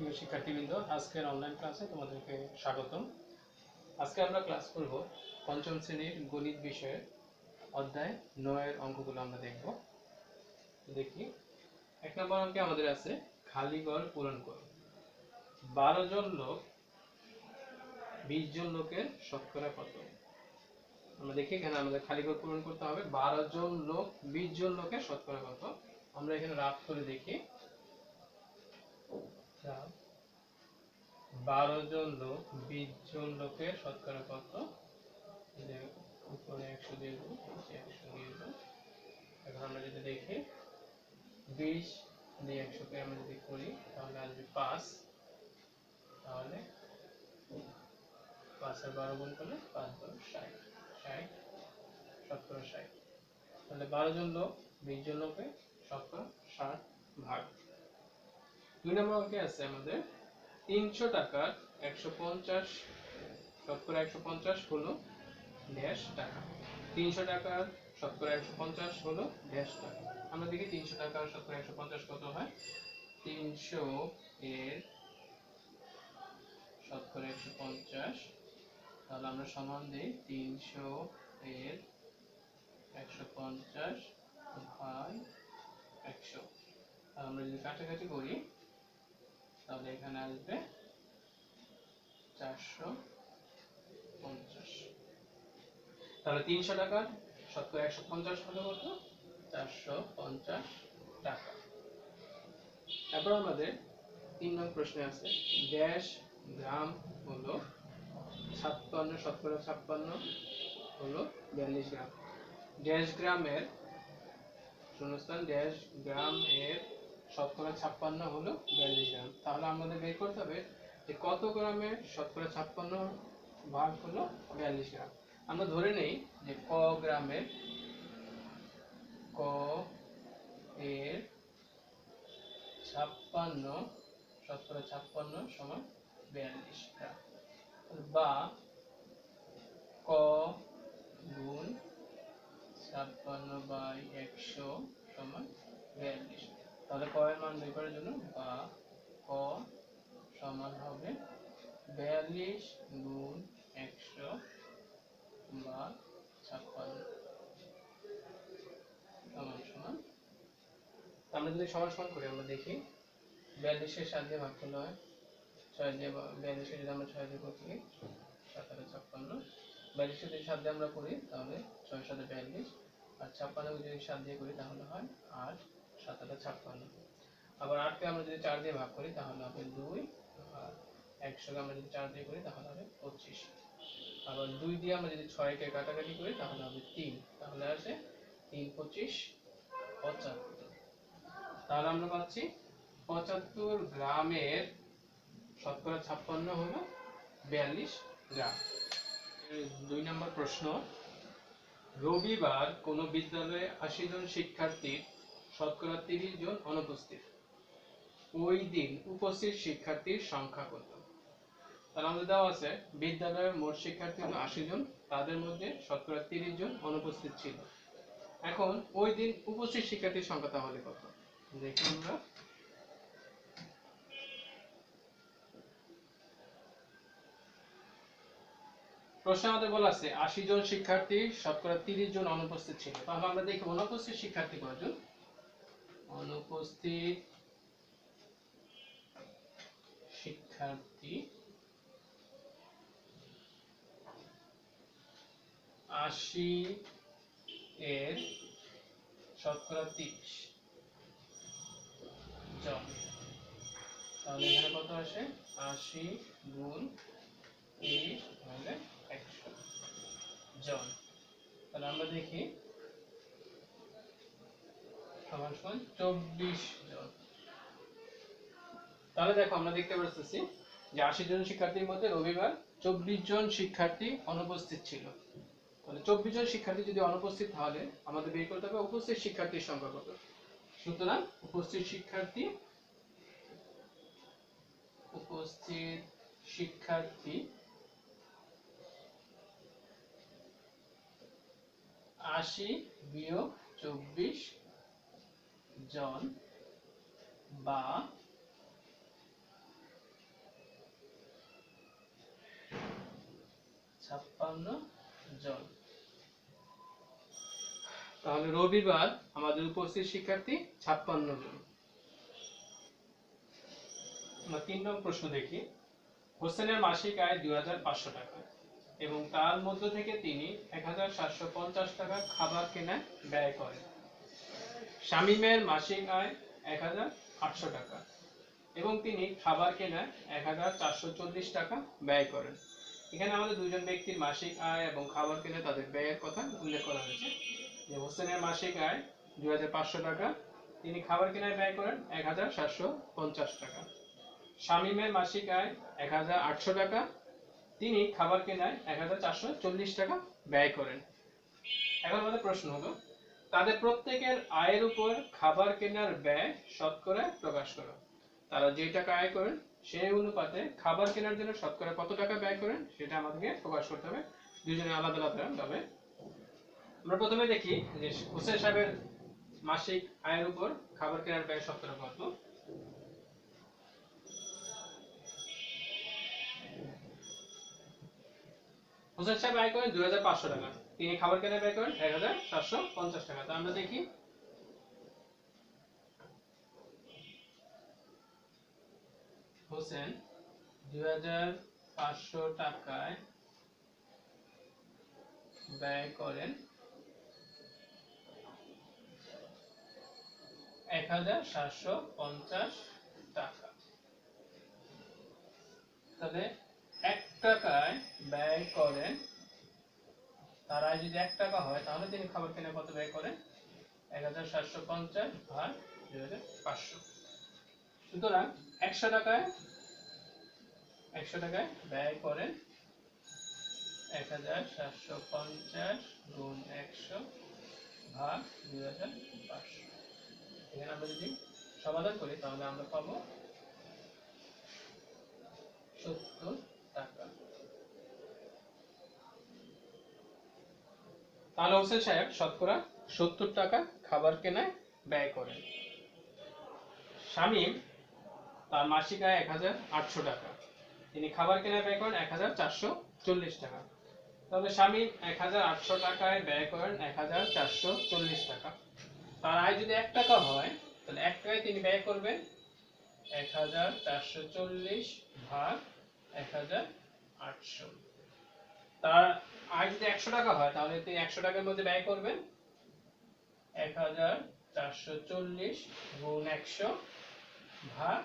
প্রিয় শিক্ষার্থীবৃন্দ, আজকের অনলাইন ক্লাসে তোমাদেরকে স্বাগতম। আজকে আমরা ক্লাস করব পঞ্চম শ্রেণীর গণিত বিষয়ের অধ্যায় 9 এর অঙ্কগুলো আমরা দেখব। দেখি, 1 নম্বর অঙ্কে আমাদের আছে খালি ঘর পূরণ করো। 12 জন লোক 20 জন লোকের শতকরা কত? আমরা দেখি এখানে আমাদের খালি ঘর পূরণ করতে হবে। 12 জন লোক 20 জন লোকের শতকরা কত? আমরা এখানে রাফ করে দেখি। 12 জন লোক 20 জন লোকের শতকরা কত? উপরে 100 দিয়ে দেবো, নিচে 100 দিয়ে দেবো। এখন আমরা যদি দেখি 20 দিয়ে 100 কে আমরা যদি করি তাহলে আসবে 5। তাহলে 5 আর 12 গুণ করলে 5 × 60, 60 শতকরা 60। তাহলে 12 জন লোক 20 জন লোকে শতকরা 60 ভাগ। 2 নম্বর অঙ্কে আছে আমাদের 300 টাকার 150 শতকরা 150 হলো ড্যাশ টাকা। 300 টাকার শতকরা 150 হলো ড্যাশ টাকা। আমরা দেখি 300 টাকার শতকরা 150 কত হয়। 300 এর শতকরা 150, তাহলে আমরা সমান দিই 300 এর 150 ভাগ 100। আমরা যদি কাটাকাটি করি তাহলে এখানে আসবে 450। তাহলে 300 টাকার শতকরা 150 হলো কত? 450 টাকা। এরপর আমাদের 3 নং প্রশ্নে আছে ড্যাশ গ্রাম হলো 56 শতকরা 56 হলো 42 গ্রাম। ড্যাশ গ্রামের শূন্যস্থান ড্যাশ গ্রাম এর শতকরা 56 হলো 42 গ্রাম। তাহলে আমাদের বের করতে হবে যে কত গ্রামের শতকরা 56 ভাগ হলো 42 গ্রাম। আমরা ধরে নেই যে ক গ্রামের ক এর 56 শতকরা 56 সমান 42 গ্রাম, বা ক গুণ 56/100 সমান 42। তাহলে ক এর মান বের করার জন্য বা ক সমান হবে 42 গুণ 100 বা 56 সমান সমান। আমরা যদি সমান সমান করি আমরা দেখি 42 এর 7 দিয়ে ভাগ করলে হয় 6 দিয়ে, 42 এর যদি আমরা 6 দিয়ে করি 7 আর 56, 42 এর যদি 7 দিয়ে আমরা করি তাহলে 6 7 42, আর 56 কে যদি 7 দিয়ে করি তাহলে হয় 8 7 আর 56। আবার 8 কে আমরা যদি 4 দিয়ে ভাগ করি তাহলে হবে 2, আর 100 কে আমরা যদি 4 দিয়ে করি তাহলে হবে 25। আবার 2 দিয়ে আমরা যদি 6 কে কাটাকাটি করি তাহলে হবে 3, তাহলে আসে 3 25 75। তাহলে আমরা পাচ্ছি 75 গ্রামের শতকরা 56 হলো 42 গ্রাম। 2 নম্বর প্রশ্ন, রবিবার কোন বিদ্যালয়ে 80 জন শিক্ষার্থীর শতকরা 30 জন অনুপস্থিত। ওই দিন উপস্থিত শিক্ষার্থীর সংখ্যা কত? তাহলে আমাদের দেওয়া আছে বিদ্যালয়ের মোট শিক্ষার্থী হলো 80 জন, তাদের মধ্যে শতকরা 30 জন অনুপস্থিত ছিল। এখন ওই দিন উপস্থিত শিক্ষার্থীর সংখ্যা তাহলে কত? দেখি আমরা। প্রশ্নে আমাদের বলা আছে 80 জন শিক্ষার্থী শতকরা 30 জন অনুপস্থিত ছিল। তাহলে আমরা দেখি অনুপস্থিত শিক্ষার্থী কয়জন। অনুপস্থিত শিক্ষার্থী 80 এর শতকরা 30 জন। তাহলে এখানে কত আসে? 80 গুণ 30 হলে 100 জন। তাহলে আমরা দেখি সমান সমান 24 জন। তাহলে দেখো আমরা দেখতে পাচ্ছি যে 80 জন শিক্ষার্থীর মধ্যে রবিবার 24 জন শিক্ষার্থী অনুপস্থিত ছিল। তাহলে 24 জন শিক্ষার্থী যদি অনুপস্থিত, তাহলে আমাদের বের করতে হবে উপস্থিত শিক্ষার্থীর সংখ্যা কত। সুতরাং উপস্থিত শিক্ষার্থী 80 বিয়োগ 24 জন, বা 56 জন। তাহলে রবিবার আমাদের উপস্থিত শিক্ষার্থী 56 জন। আমরা 3 নং প্রশ্ন দেখি। হোসেনের মাসিক আয় 2500 টাকা এবং তার মধ্য থেকে তিনি 1750 টাকা খাবার কেনায় ব্যয় করেন। শামীমের মাসিক আয় 1800 টাকা এবং তিনি খাবার কেনায় 1440 টাকা ব্যয় করেন। এখানে আমাদের দুইজন ব্যক্তির মাসিক আয় এবং খাবার কেনায় তাদের ব্যয়ের কথা উল্লেখ করা হয়েছে। যে হোসেনের মাসিক আয় 2500 টাকা, তিনি খাবার কেনায় ব্যয় করেন 1750 টাকা। শামীমের মাসিক আয় 1800 টাকা, তিনি খাবার কেনায় 1440 টাকা ব্যয় করেন। এখন আমাদের প্রশ্ন হলো, তাদের প্রত্যেকের আয়ের উপর খাবার কেনার ব্যয় শতকরায় প্রকাশ করো। তারা যে টাকা আয় করেন সেই অনুপাতে খাবার কেনার জন্য শতকরা কত টাকা ব্যয় করেন সেটা আমাদেরকে প্রকাশ করতে হবে, দুজনে আলাদা আলাদা ভাবে। আমরা প্রথমে দেখি যে হোসেন সাহেবের মাসিক আয়ের উপর খাবার কেনার ব্যয় শতকরা কত। হোসেন সাহেব আয় করেন 2500 টাকা, তিনি খাবার কেনার ব্যয় করেন 1750 টাকা। তো আমরা দেখি হোসেন 2500 টাকায় ব্যয় করেন 1750 টাকা। তাহলে 1 টাকায় ব্যয় করেন, তার আয় যদি 1 টাকা হয় তাহলে তিনি খাবার কেনায় কত ব্যয় করেন? 1750 ভাগ 2500। সুতরাং 100 টাকায় ব্যয় করেন 1750 গুণ 100 ভাগ 2500। এখানে আমরা যদি সমাধান করি তাহলে আমরা পাবো 70 টাকা। তাহলে হোসেন সাহেব শতকরা 70 টাকা খাবার কেনায় ব্যয় করেন। শামীম তার মাসিক আয় 1800 টাকা, তিনি খাবার কেনায় ব্যয় করেন 1440 টাকা। তবে শামীম 1800 টাকায় ব্যয় করেন 1440 টাকা। তার আয় যদি 1 টাকা হয় তাহলে 1 টাকায় তিনি ব্যয় করবেন 1440 ভাগ 1800। তার আয় যদি 100 টাকা হয় তাহলে তিনি 100 টাকার মধ্যে ব্যয় করবেন 1440 গুণ 100 ভাগ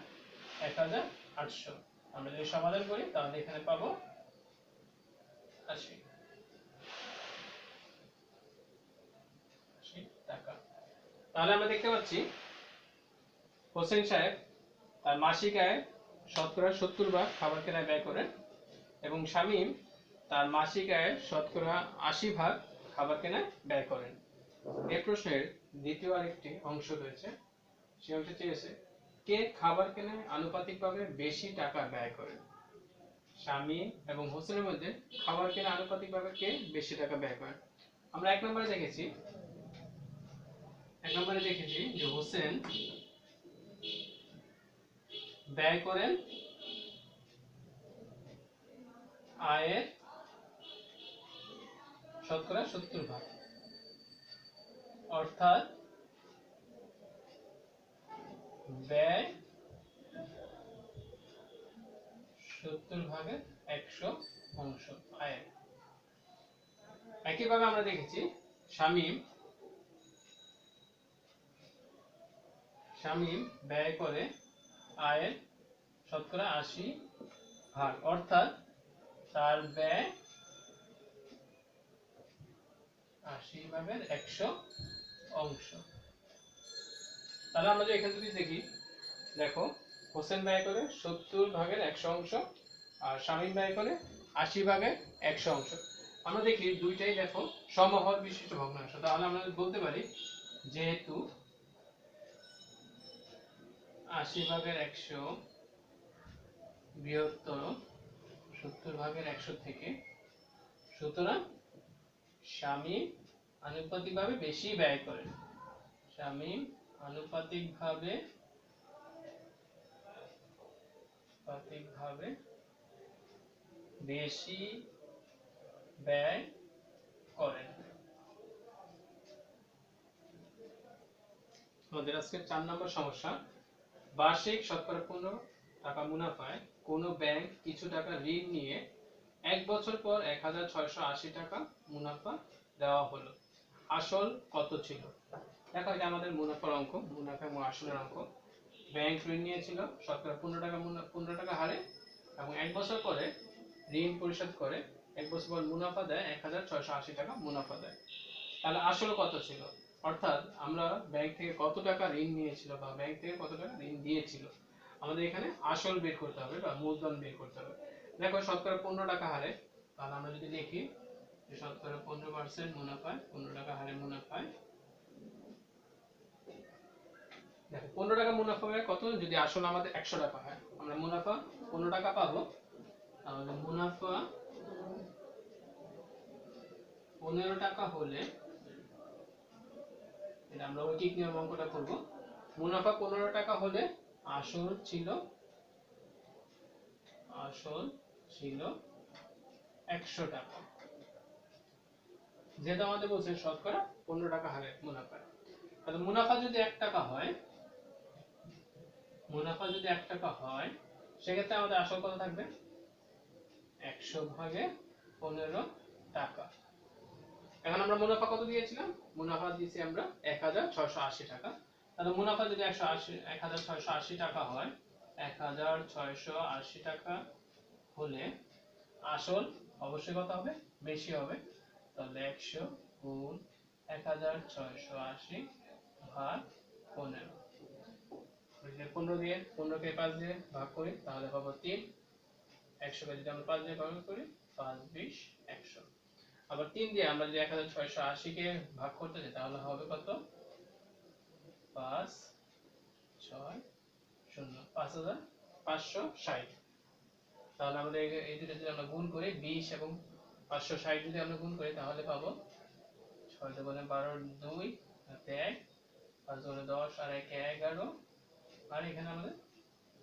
1800। আমরা যদি সমাধান করি তাহলে এখানে পাবো 80 টাকা। তাহলে আমরা দেখতে পাচ্ছি হোসেন সাহেব তার মাসিক আয় শতকরা 70 ভাগ খাবার কেনায় ব্যয় করেন এবং শামীম তার মাসিক আয়ের শতকরা 80 ভাগ খাবার কেনায় ব্যয় করেন। এই প্রশ্নের দ্বিতীয় আরেকটি অংশ রয়েছে, সেই অংশে চেয়েছে কে খাবার কেনায় আনুপাতিকভাবে বেশি টাকা ব্যয় করেন। শামীম এবং হোসেনের মধ্যে খাবার কেনা আনুপাতিকভাবে কে বেশি টাকা ব্যয় করেন। আমরা 1 নম্বরে দেখেছি যে হোসেন ব্যয় করেন আয়ের শতকরা 70 ভাগ, অর্থাৎ ব্যয় 70 ভাগের 100 অংশ আয়ের। একইভাবে আমরা দেখেছি শামীম ব্যয় করে আয়ের শতকরা 80 ভাগ, অর্থাৎ তার ব্যয় 80 ভাগের 100 অংশ। তাহলে আমরা যদি এখান থেকে দেখি, দেখো হোসেন ব্যয় করে 70 ভাগের 100 অংশ আর শামীম ব্যয় করে 80 ভাগের 100 অংশ। আমরা দেখি দুইটাই দেখো সমহর বিশিষ্ট ভগ্নাংশ। তাহলে আমরা বলতে পারি যেহেতু 80 ভাগের 100 বৃহত্তর 70 ভাগের 100 থেকে, সুতরাং শামীম আনুপাতিকভাবে বেশি ব্যয় করেন। শামীম আনুপাতিকভাবে বেশি ব্যয় করেন। আমাদের আজকে 4 নম্বর সমস্যা, বার্ষিক শতকরা 15 টাকা মুনাফায় কোনো ব্যাংক কিছু টাকা ঋণ নিয়ে 1 বছর পর 1680 টাকা মুনাফা দেওয়া হলো, আসল কত ছিল? দেখো এটা আমাদের মুনাফার অঙ্ক, মুনাফা এবং আসলের অঙ্ক। ব্যাংক ঋণ নিয়েছিল শতকরা 15 টাকা হারে এবং 1 বছর পরে ঋণ পরিশোধ করে 1 বছর পর মুনাফা দেয় 1680 টাকা মুনাফা দেয়। তাহলে আসল কত ছিল, অর্থাৎ আমরা ব্যাংক থেকে কত টাকা ঋণ নিয়েছিল বা ব্যাংক থেকে কত টাকা ঋণ দিয়েছিল, আমাদের এখানে আসল বের করতে হবে বা মূলধন বের করতে হবে। দেখো শতকরা 15 টাকা হারে, তাহলে আমরা যদি লিখি যে শতকরা 15% মুনাফায় 15 টাকা হারে মুনাফায়, দেখো 15 টাকা মুনাফা হয় কত, যদি আসল আমাদের 100 টাকা হয়, আমরা মুনাফা 15 টাকা পাবো, তাহলে মুনাফা 15 টাকা হলে, এটা আমরা ঐকিক নিয়ম অঙ্কটা করব, মুনাফা 15 টাকা হলে আসল ছিল 100 টাকা, যেটা আমাদের বলছে শতকরা 15 টাকা হারে মুনাফা। তাহলে মুনাফা যদি 1 টাকা হয়, মুনাফা যদি 1 টাকা হয়, সেক্ষেত্রে আমাদের আসল কত থাকবে, 100 ভাগে 15 টাকা। এখন আমরা মুনাফা কত দিয়েছিলাম, মুনাফা দিয়েছি আমরা 1680 টাকা। তাহলে মুনাফা যদি 1680 টাকা হয়, 1680 টাকা হলে আসল অবশ্যই কত হবে, বেশি হবে, তাহলে 100 গুণ 1680 ভাগ 15, 15 দিয়ে 15 কে 5 দিয়ে ভাগ করি তাহলে পাবো 3, 100 কে যদি আমরা 5 দিয়ে ভাগ করি 5 20 100, আবার 3 দিয়ে আমরা যদি 1680 কে ভাগ করতে যাই তাহলে হবে কত, 5 6 0 5560। তাহলে আমাদের এই দুটো যদি আমরা গুণ করি 20 এবং 560 যদি আমরা গুণ করি তাহলে পাবো 6 দুগুণে 12 2 হাতে 1, 5 দুগুণে 10 আর 1 11, আর এখানে আমাদের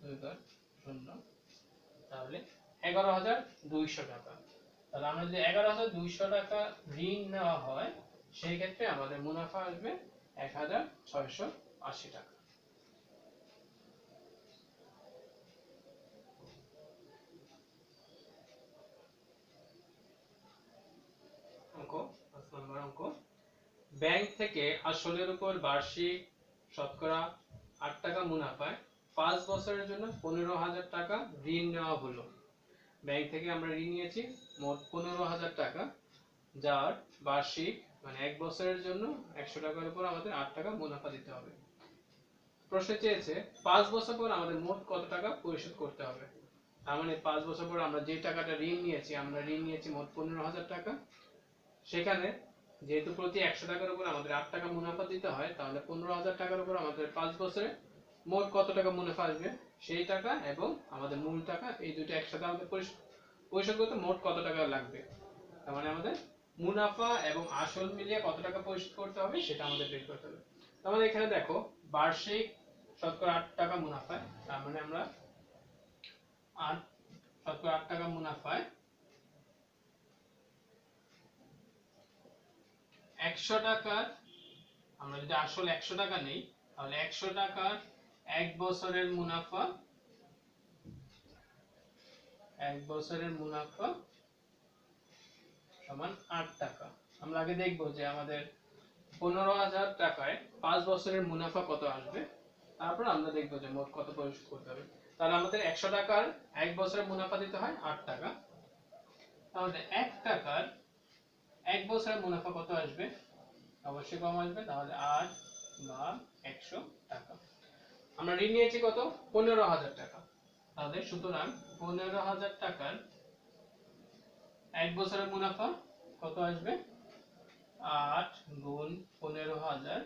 2 ঘর 0, তাহলে 11200 টাকা। তাহলে আমরা যদি 11200 টাকা ঋণ নেওয়া হয়, সেই ক্ষেত্রে আমাদের মুনাফা আসবে 1680 টাকা। অঙ্ক 5 নম্বর অঙ্ক, ব্যাংক থেকে আসলের উপর বার্ষিক শতকরা 8 টাকা মুনাফায় 5 বছরের জন্য 15,000 টাকা ঋণ নেওয়া হলো। ব্যাংক থেকে আমরা ঋণ নিয়েছি মোট 15,000 টাকা, যার বার্ষিক মানে 1 বছরের জন্য 100 টাকার উপর আমাদের 8 টাকা মুনাফা দিতে হবে। প্রশ্নে চেয়েছে 5 বছর পর আমাদের মোট কত টাকা পরিশোধ করতে হবে। তার মানে 5 বছর পর আমরা যে টাকাটা ঋণ নিয়েছি, আমরা ঋণ নিয়েছি মোট 15,000 টাকা, সেখানে যেহেতু প্রতি 100 টাকার উপর আমাদের 8 টাকা মুনাফা দিতে হয়, তাহলে 15,000 টাকার উপর আমাদের 5 বছরে মোট কত টাকা মুনাফা আসবে সেই টাকা এবং আমাদের মূল টাকা, এই দুটো একসাথে আমাদের পরিশোধ করতে মোট কত টাকা লাগবে। তার মানে আমাদের মুনাফা এবং আসল মিলিয়ে কত টাকা পরিশোধ করতে হবে সেটা আমাদের বের করতে হবে। তাহলে এখানে দেখো বার্ষিক শতকরা 8 টাকা মুনাফায়, তার মানে আমরা 8 টাকা মুনাফায় 100 টাকার, আমরা যদি আসল 100 টাকা নেই তাহলে 100 টাকার 1 বছরের মুনাফা, 1 বছরের মুনাফা সমান 8 টাকা। আমরা আগে দেখব যে আমাদের 15,000 টাকায় 5 বছরের মুনাফা কত আসবে, তারপর আমরা দেখব যে মোট কত পরিশোধ করতে হবে। তাহলে আমাদের 100 টাকার 1 বছরের মুনাফা দিতে হয় 8 টাকা, তাহলে 1 টাকার 1 বছরের মুনাফা কত আসবে, অবশ্যই কম আসবে, তাহলে 8 বা 100 টাকা। আমরা ঋণ নিয়েছি কত, 15,000 টাকা, তাহলে সুতরাং 15,000 টাকার 1 বছরের মুনাফা কত আসবে, 8 গুণ 15,000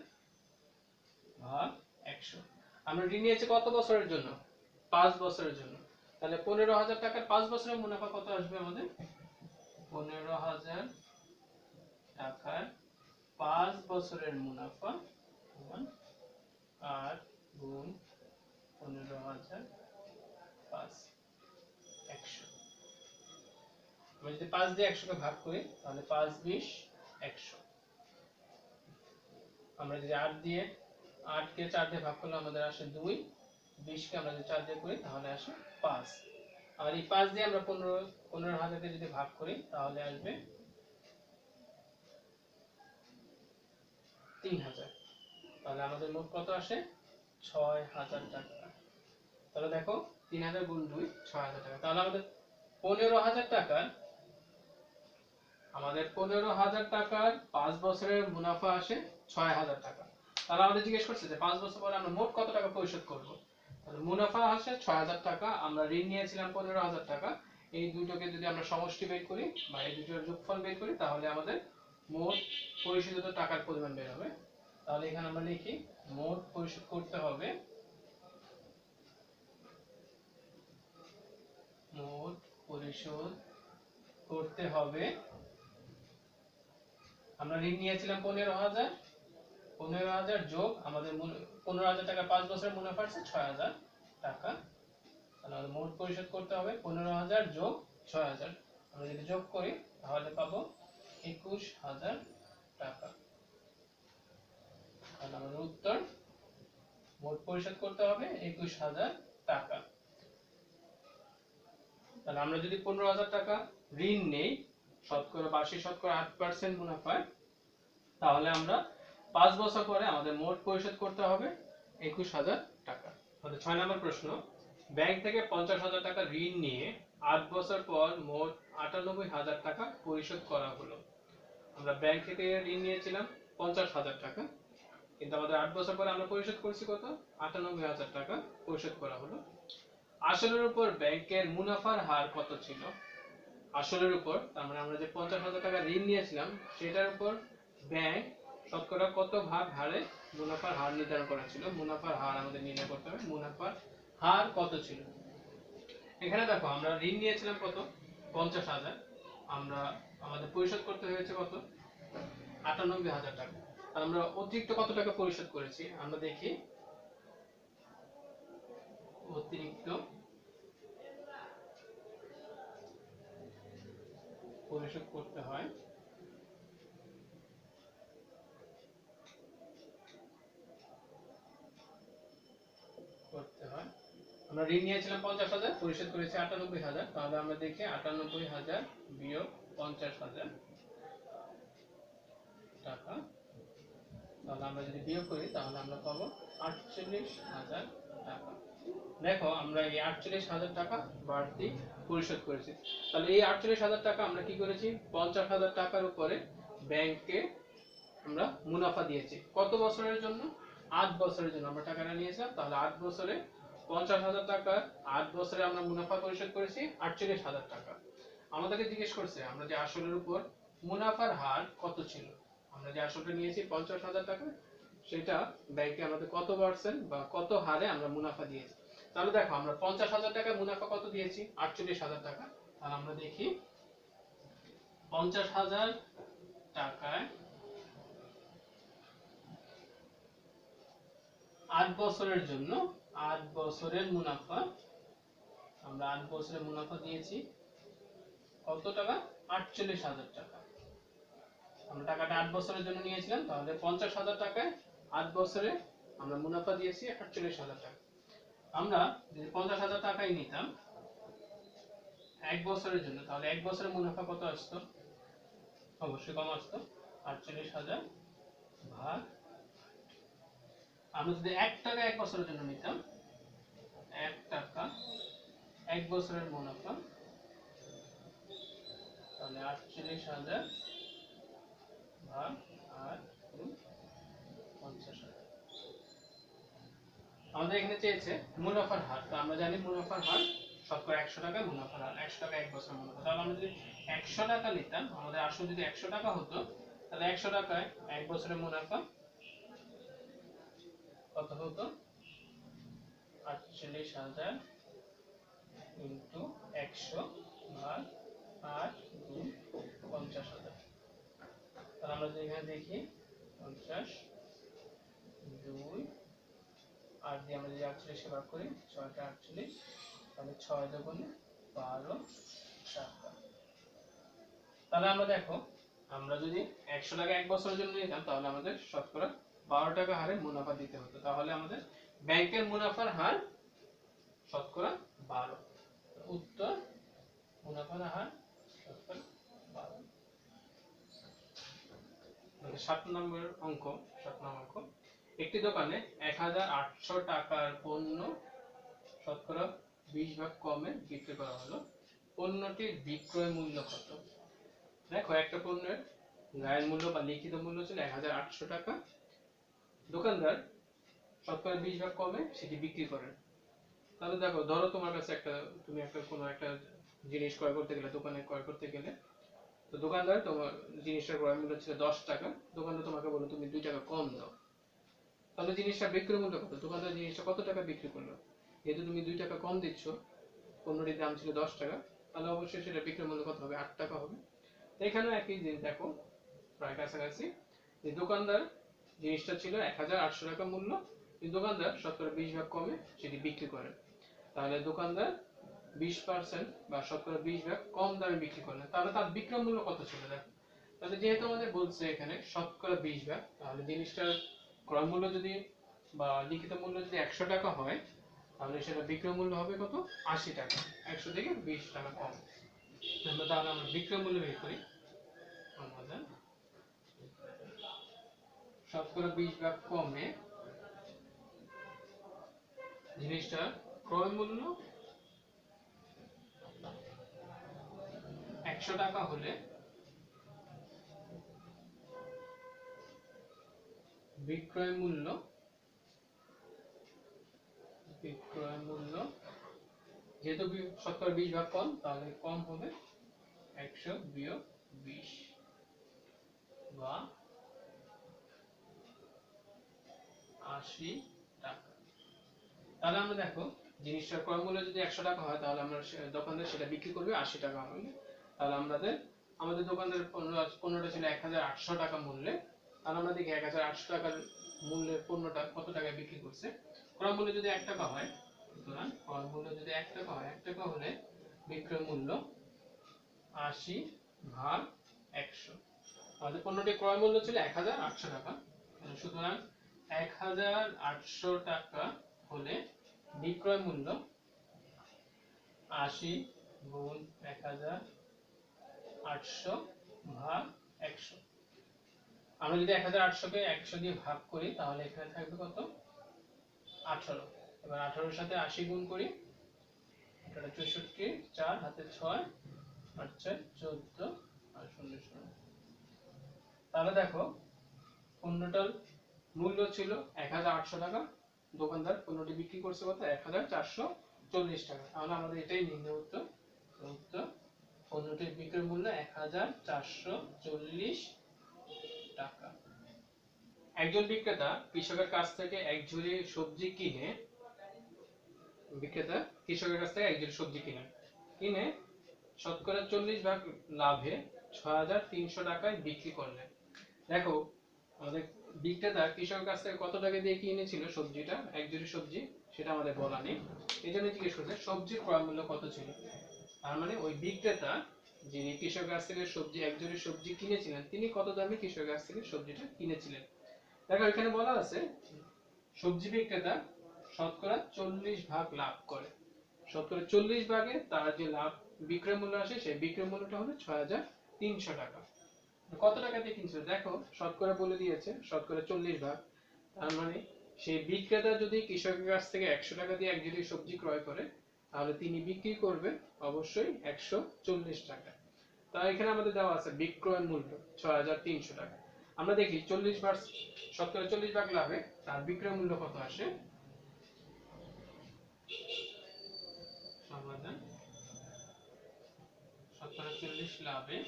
ভাগ 100। আমরা ঋণ নিয়েছি কত বছরের জন্য, 5 বছরের জন্য, তাহলে 15,000 টাকার 5 বছরের মুনাফা কত আসবে আমাদের, 15,000 টাকার 5 বছরের মুনাফা সমান 8 গুণ 15,000 5 100। আমরা যদি 5 দিয়ে 100 কে ভাগ করি তাহলে 5 20 100। আমরা যদি 8 দিয়ে 8 কে 4 দিয়ে ভাগ করলে আমাদের আসে 2, 20 কে আমরা যদি 4 দিয়ে করি তাহলে আসে 5। আর এই 5 দিয়ে আমরা 15000 কে যদি ভাগ করি তাহলে আসবে 3000। তাহলে আমাদের মোট কত আসে 6000 টাকা। তাহলে দেখো 3000 গুণ 2 6000 টাকা। তাহলে আমাদের 15000 টাকার 5 বছরের মুনাফা আসে 6000 টাকা। তাহলে আমাদের জিজ্ঞেস করছে যে 5 বছর পরে আমরা মোট কত টাকা পরিশোধ করব। তাহলে মুনাফা আসে 6000 টাকা, আমরা ঋণ নিয়েছিলাম 15000 টাকা। এই দুটোকে যদি আমরা সমষ্টি বের করি বা এই দুটোর যোগফল বের করি তাহলে আমাদের মোট পরিশোধিত টাকার পরিমাণ বের হবে। তাহলে এখানে আমরা লিখি মোট পরিশোধ করতে হবে, মোট পরিশোধ করতে হবে, আমরা ঋণ নিয়েছিলাম 15000 যোগ আমাদের 15000 টাকা 5 বছরের মুনাফা আছে 6000 টাকা। তাহলে আমাদের মোট পরিশোধ করতে হবে 15000 যোগ 6000। আমরা যদি যোগ করি তাহলে পাবো 21000 টাকা। তাহলে আমাদের উত্তর মোট পরিশোধ করতে হবে 21000 টাকা। তাহলে আমরা যদি 15000 টাকা ঋণ নেই শতকরা বার্ষিক শতকরা 8% মুনাফায়, তাহলে আমরা 5 বছর পরে আমাদের মোট পরিশোধ করতে হবে 21000 টাকা। তাহলে 6 নম্বর প্রশ্ন, ব্যাংক থেকে 50000 টাকা ঋণ নিয়ে 8 বছর পর মোট 98000 টাকা পরিশোধ করা হলো। আমরা ব্যাংক থেকে ঋণ নিয়েছিলাম 50000 টাকা, কিন্তু আমাদের 8 বছর পরে আমরা পরিশোধ করছি কত 98000 টাকা পরিশোধ করা হলো। আসলের উপর ব্যাংকের মুনাফার হার কত ছিল। আসলের উপর তার মানে আমরা যে 50000 টাকা ঋণ নিয়েছিলাম সেটার উপর ব্যাংক শতকরা কত ভাগ হারে মুনাফার হার নির্ধারণ করা ছিল। মুনাফার হার আমাদের নির্ণয় করতে হবে, মুনাফার হার কত ছিল। এখানে দেখো আমরা ঋণ নিয়েছিলাম কত 50000, আমরা আমাদের পরিশোধ করতে হয়েছে কত 98000 টাকা। আর আমরা অতিরিক্ত কত টাকা পরিশোধ করেছি আমরা দেখি। অতিরিক্ত পরিশোধ করতে হয় আমরা ঋণ নিয়েছিলাম 50000, পরিশোধ করেছি 98000। তাহলে আমরা দেখি 98000 বিয়োগ 50000 টাকা। তাহলে আমরা যদি বিয়োগ করি তাহলে আমরা পাবো 48000 টাকা। দেখো আমরা এই 48000 টাকা বাড়তি পরিশোধ করেছি। তাহলে এই 48000 টাকা আমরা কি করেছি 50000 টাকার উপরে ব্যাংকে আমরা মুনাফা দিয়েছি। কত বছরের জন্য 8 বছরের জন্য আমরা টাকাটা নিয়েছিলাম। তাহলে 8 বছরে 50000 টাকা 8 বছরে আমরা মুনাফা পরিশোধ করেছি 48000 টাকা। আমাদেরকে জিজ্ঞেস করছে আমরা যে আসলের উপর মুনাফার হার কত ছিল। আমরা যে আসলটা নিয়েছি 50000 টাকা, সেটা ব্যাংকে আমাদের কত পার্সেন্ট বা কত হারে আমরা মুনাফা দিয়েছি। তাহলে দেখো আমরা 50000 টাকা মুনাফা কত দিয়েছি 48000 টাকা। তাহলে আমরা দেখি 50000 টাকায় 8 বছরের জন্য 8 বছরের মুনাফা, আমরা 8 বছরের মুনাফা দিয়েছি কত টাকা 48000 টাকা। আমরা টাকাটা 8 বছরের জন্য নিয়েছিলাম। তাহলে 50000 টাকায় 8 বছরে আমরা মুনাফা দিয়েছি 48000 টাকা। আমরা যদি 50000 টাকাই নিতাম 1 বছরের জন্য, তাহলে 1 বছরের মুনাফা কত আসতো অবশ্যই কম আসতো 48000 ভাগ। আমরা যদি 1 টাকা 1 বছরের জন্য নিতাম 1 টাকা 1 বছরের মুনাফা, তাহলে 48000 ভাগ 8 গুণ 50000। আমাদের এখানে চেয়েছে মুনাফার হার। তো আমরা জানি মুনাফার হার শতকরা 100 টাকা মুনাফার হার 100 টাকা 1 বছরের মুনাফা। তাহলে আমরা যদি 100 টাকা নিতাম, আমাদের আসল যদি 100 টাকা হতো তাহলে 100 টাকায় 1 বছরের মুনাফা কত হতো 48000 ইনটু 100 ভাগ 8 গুণ 50000। তাহলে আমরা যদি এখানে দেখি 50 2 8 দিয়ে আমরা যদি 48 কে ভাগ করি 6 টা 48, তাহলে 6 দুগুণে 12 টাকা। তাহলে আমরা দেখো, আমরা যদি 100 টাকা 1 বছরের জন্য নিতাম তাহলে আমাদের শতকরা 12 টাকা হারে মুনাফা দিতে হতো। তাহলে আমাদের ব্যাংকের মুনাফার হার শতকরা 12। উত্তর মুনাফার হার শতকরা 12। 7 নম্বর অঙ্ক। 7 নম্বর অঙ্ক, একটি দোকানে 1800 টাকার পণ্য শতকরা 20 ভাগ কমে বিক্রি করা হলো। পণ্যটির বিক্রয় মূল্য কত? দেখো, একটা পণ্যের গায়ের মূল্য বা লিখিত মূল্য ছিল 1800 টাকা। দোকানদার শতকরা 20 ভাগ কমে সেটি বিক্রি করেন। তাহলে দেখো, ধরো তোমার কাছে তুমি কোনো একটা জিনিস ক্রয় করতে গেলে, দোকানে ক্রয় করতে গেলে, তো দোকানদার তোমার জিনিসটার ক্রয় মূল্য ছিল 10 টাকা, দোকানদার তোমাকে বললো তুমি 2 টাকা কম দাও। তাহলে জিনিসটা বিক্রয় মূল্য কত? দোকানদার জিনিসটা কত টাকা বিক্রি করলো? যেহেতু তুমি 2 টাকা কম দিচ্ছ, পণ্যটির দাম ছিল 10 টাকা, তাহলে অবশ্যই সেটা বিক্রয় মূল্য কত হবে? 8 টাকা হবে। এখানেও একই জিনিস দেখো, প্রায় কাছাকাছি। যে দোকানদার জিনিসটা ছিল 1800 টাকা মূল্য, কিন্তু দোকানদার শতকরা 20 ভাগ কমে সেটি বিক্রি করে। তাহলে দোকানদার 20% বা শতকরা 20 ভাগ কম দামে বিক্রি করলেন, তাহলে তার বিক্রয় মূল্য কত ছিল? দেখো, তাহলে যেহেতু আমাদের বলছে এখানে শতকরা 20 ভাগ, তাহলে জিনিসটার ক্রয় মূল্য যদি বা লিখিত মূল্য যদি 100 টাকা হয়, তাহলে সেটা বিক্রয় মূল্য হবে কত? 80 টাকা। 100 থেকে 20 টাকা কম। তাহলে আমরা বিক্রয় মূল্য বের করি। আমাদের শতকরা 20 ভাগ কমে জিনিসটার ক্রয় মূল্য 100 টাকা হলে বিক্রয় মূল্য যেহেতু শতকরা 20 ভাগ কম, তাহলে কম হবে 100 বিয়োগ 20 বা 80 টাকা। তাহলে আমরা দেখো, জিনিসটার ক্রয় মূল্য যদি 100 টাকা হয়, তাহলে আমরা দোকানদার সেটা বিক্রি করবে 80 টাকা হলে। তাহলে আমাদের দোকানদারের পণ্যটা ছিল 1800 টাকা মূল্যে। তাহলে আমরা দেখি 1800 টাকার মূল্যের পণ্যটা কত টাকায় বিক্রি করছে। ক্রয় মূল্য যদি 1 টাকা হয়, সুতরাং ক্রয় মূল্য যদি 1 টাকা হয়, 1 টাকা হলে বিক্রয় মূল্য 80 ভাগ 100। আমাদের পণ্যটির ক্রয় মূল্য ছিল 1800 টাকা, সুতরাং 1800 টাকা হলে বিক্রয় মূল্য 80 গুণ 1800 ভাগ 100। আমরা যদি 1800 কে 100 দিয়ে ভাগ করি, তাহলে এখানে থাকবে কত? 18। এবার 18 এর সাথে 80 গুণ করি, এটা 64, 4 হাতে 6, 8 4 14 আর 0 0। তাহলে দেখো, পণ্যটার মূল্য ছিল 1800 টাকা, দোকানদার পণ্যটি বিক্রি করছে কত? 1440 টাকা। তাহলে আমাদের এটাই নির্ণয় উত্তর। পণ্যটির বিক্রয় মূল্য 1440 টাকা। একজন বিক্রেতা কৃষকের কাছ থেকে এক ঝুড়ি সবজি কিনে শতকরা 40 ভাগ লাভে 6300 টাকায় বিক্রি করলেন। দেখো, আমাদের বিক্রেতা কৃষকের কাছ থেকে কত টাকা দিয়ে কিনেছিল সবজিটা, এক ঝুড়ি সবজি, সেটা আমাদের বলা নেই। এই জন্য জিজ্ঞেস করছে সবজির ক্রয় মূল্য কত ছিল। তার মানে ওই বিক্রেতা যিনি কৃষকের কাছ থেকে এক ঝুড়ি সবজি কিনেছিলেন, তিনি কত দামে কৃষকের কাছ থেকে সবজিটা কিনেছিলেন। দেখো, এখানে বলা আছে সবজি বিক্রেতা শতকরা 40 ভাগ লাভ করে। শতকরা 40 ভাগে তার যে লাভ বিক্রয় মূল্য আসে, সেই বিক্রয় মূল্যটা হলো 6300 টাকা। কত টাকা দিয়ে কিনছিল? দেখো, শতকরা বলে দিয়েছে শতকরা 40 ভাগ। তার মানে সেই বিক্রেতা যদি কৃষকের কাছ থেকে 100 টাকা দিয়ে এক ঝুড়ি সবজি ক্রয় করে, তাহলে তিনি বিক্রি করবে অবশ্যই 140 টাকা। তাই এখানে আমাদের দেওয়া আছে বিক্রয় মূল্য 6300 টাকা। আমরা দেখি শতকরা 40 ভাগ লাভে তার বিক্রয় মূল্য কত আসে। সমাধান, শতকরা 40 লাভে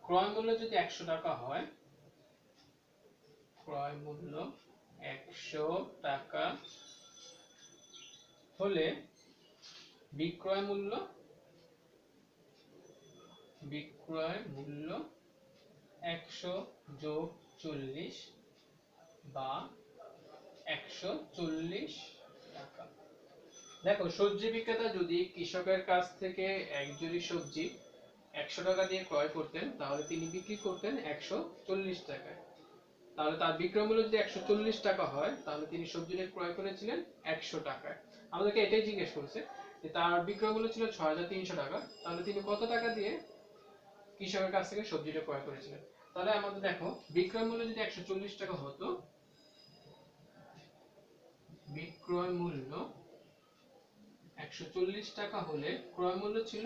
ক্রয় মূল্য যদি 100 টাকা হয়, ক্রয় মূল্য 100 টাকা হলে বিক্রয় মূল্য 100 যোগ 40 বা 140 টাকা। দেখো, সবজি বিক্রেতা যদি কৃষকের কাছ থেকে এক ঝুড়ি সবজি 100 টাকা দিয়ে ক্রয় করতেন তাহলে তিনি বিক্রি করতেন 140 টাকায়। তাহলে তার বিক্রয় মূল্য যদি 140 টাকা হয় তাহলে তিনি সবজিটা ক্রয় করেছিলেন 100 টাকায়। আমাদেরকে এটাই জিজ্ঞেস করেছে যে তার বিক্রয় মূল্য ছিল 6300 টাকা, তাহলে তিনি কত টাকা দিয়ে কৃষকের কাছ থেকে সবজিটা ক্রয় করেছিলেন। তাহলে আমাদের দেখো বিক্রয় মূল্য যদি 140 টাকা হতো, বিক্রয় মূল্য 140 টাকা হলে ক্রয় মূল্য ছিল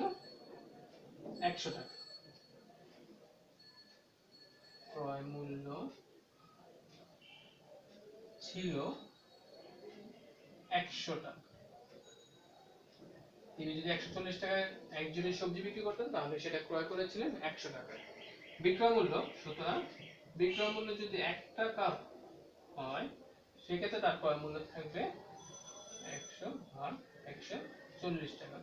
100 টাকা। ক্রয় মূল্য ছিল 100 টাকা। তিনি যদি 140 টাকায় এক জনের সবজি বিক্রি করতেন তাহলে সেটা ক্রয় করেছিলেন 100 টাকায়। বিক্রয় মূল্য, সুতরাং বিক্রয় মূল্য যদি 1 টাকা হয় সেক্ষেত্রে তার ক্রয় মূল্য থাকবে 100 ভাগ 140 টাকা।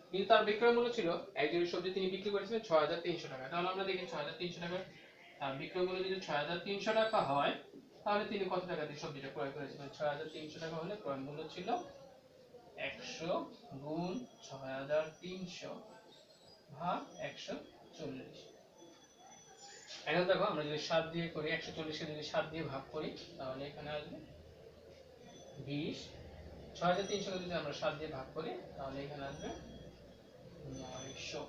কিন্তু তার বিক্রয় মূল্য ছিল একজনের সবজি তিনি বিক্রি করেছিলেন 6300 টাকা। তাহলে আমরা দেখি 6300 টাকা তার বিক্রয় মূল্য যদি 6300 টাকা হয় তাহলে তিনি কত টাকা দিয়ে সবজিটা ক্রয় করেছিলেন। 6300 টাকা হলে ক্রয় মূল্য ছিল 100 গুণ 6300 ভাগ 140। এখন দেখো আমরা যদি 7 দিয়ে করি, 140 কে যদি 7 দিয়ে ভাগ করি তাহলে এখানে আসবে 20। 6300 কে যদি আমরা 7 দিয়ে ভাগ করি তাহলে এখানে আসবে 900।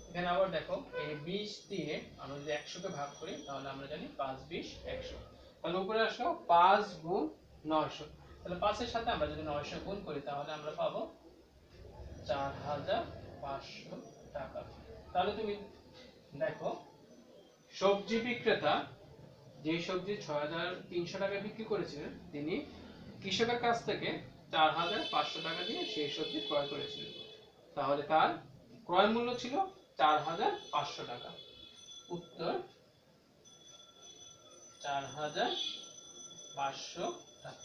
এখানে আবার দেখো এই 20 দিয়ে আমরা যদি 100 কে ভাগ করি তাহলে আমরা জানি 5 20 100। তাহলে উপরে আসো 5 গুণ 900। তাহলে 5 এর সাথে আমরা যদি 900 গুণ করি তাহলে আমরা পাবো 4500 টাকা। তাহলে তুমি দেখো সবজি বিক্রেতা যে সবজি 6300 টাকায় বিক্রি করেছিলেন তিনি কৃষকের কাছ থেকে 4500 টাকা দিয়ে সেই সবজি ক্রয় করেছিলেন। তাহলে তার ক্রয় মূল্য ছিল 4500 টাকা। উত্তর 4500 টাকা।